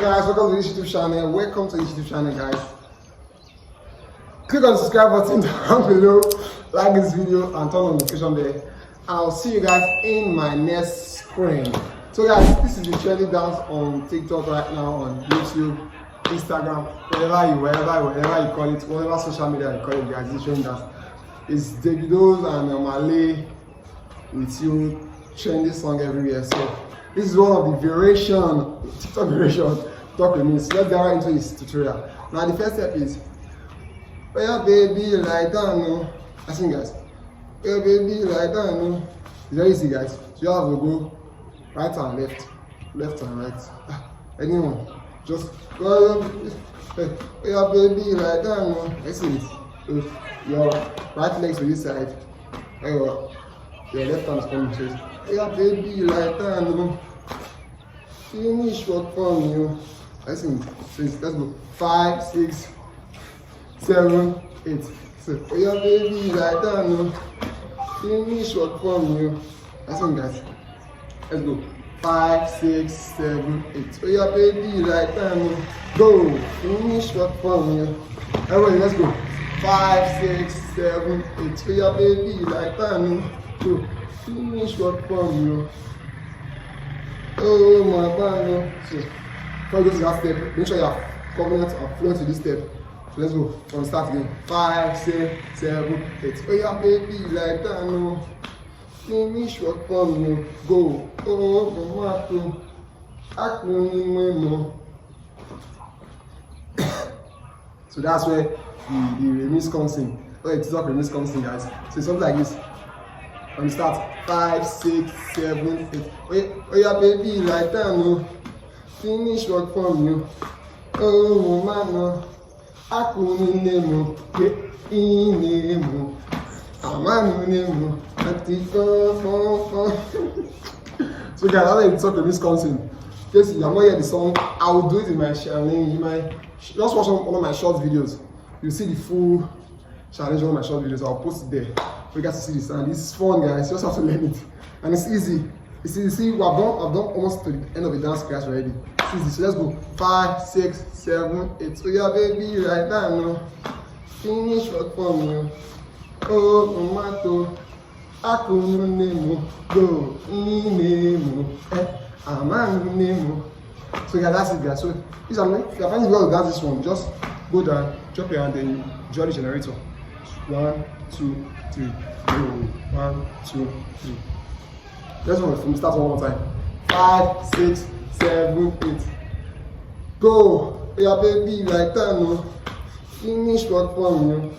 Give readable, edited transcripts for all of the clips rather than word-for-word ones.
guys, welcome to this YouTube channel. Welcome to this YouTube channel, guys. Click on the subscribe button down below, like this video and turn on the notification bell. I'll see you guys in my next screen. So guys, this is the trending dance on TikTok right now, on YouTube, Instagram, wherever you call it, whatever social media you call it, guys. This trending dance is Davido and Omah Lay with you, trendy song everywhere. So this is one of the TikTok variation, talk REMIX. Let's get right into this tutorial. Now the first step is, oh yeah baby, lie down, no. I sing guys. Oh yeah baby, lie down, no. It's very easy guys. So you have to go right and left and right. Anyone, just go. Oh yeah baby, lie down, no. Let's see it. So your right leg to this side. Your left hand is coming to it. Oh yeah baby, lie down, no. Finish work for me. Let's see. So let's go. 5, 6, 7, 8. So, oh yeah baby, lie down, no. Finish work for me. Let's see guys. Let's go. 5, 6, 7, 8. Oh yeah baby, lie down, no. Go. Finish work for me. Everybody, let's go. 5, 6, 7, 8. Oh yeah baby, lie down, no. Go. Finish work for me. Oh my God, no. So, before you go to that step, make sure you are confident and fluent to this step. So let's go from start again. 5, 6, 7, 8. Oh yeah baby, like that, no. Finish work for me. Go. Oh, tomato. No. So that's where the REMIX comes in. Oh, it's not REMIX comes in, guys. So it's something like this. From the start, 5, 6, 7, 8. Oh yeah baby, like that, no. Finish work for me. Oh man, no. Akunemo, inemo, amanemo, So guys, that's why the talk REMIX comes in. Yes, you have not heard the song. I will do it in my challenge. You might just watch one of my short videos. You see the full challenge on my short videos. I'll post it there for you guys to see this. And this is fun, guys. You just have to learn it, and it's easy. It's easy. See, I've done almost to the end of the dance class already. It's easy. So let's go. 5, 6, 7, 8. So yeah, baby, right now, no. Finish work for me. Oh, tomato. Akunemo. Go. Inemo. Amanemo. So yeah, that's it, guys. So if you're finding well to dance this one, just go down, drop your hand, then you draw the generator. 1, 2, 3. Go. 1, 2, 3. Let's go from the start one more time. 5, 6, 7, 8. Go. Yeah, baby, like that, no. Finish work for me.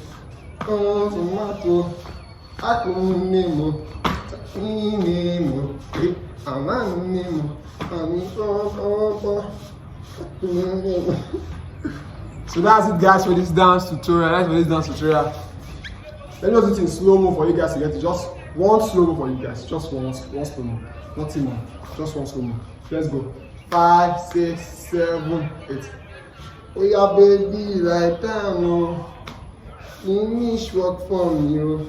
Oh, tomato. Akunemo. Inemo. Amanemo. So that's it, guys, for this dance tutorial. Let me just do it in slow-mo for you guys to get it. Just one slow-mo for you guys. Just one slow-mo. Nothing more. Just one slow-mo. Let's go. 5, 6, 7, 8. Oh yeah baby, like that, no. Finish work for me.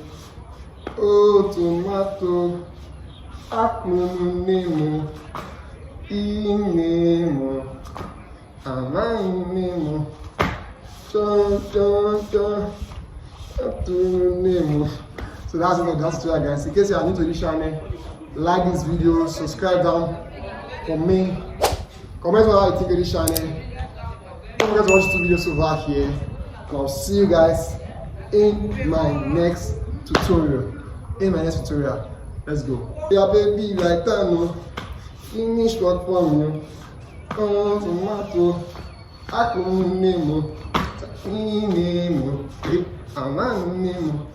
Oh tomato. Akunemo. Inemo. Amanemo. Chon. So that's it for that tutorial, guys. In case you are new to this channel, like this video, subscribe down for me, comment what you think of this channel. Don't forget to watch 2 videos over here, and I'll see you guys in my next tutorial. Let's go. Yeah baby, like that, no. Finish work for me. Oh tomato. Akunemo. Inemo. Amanemo.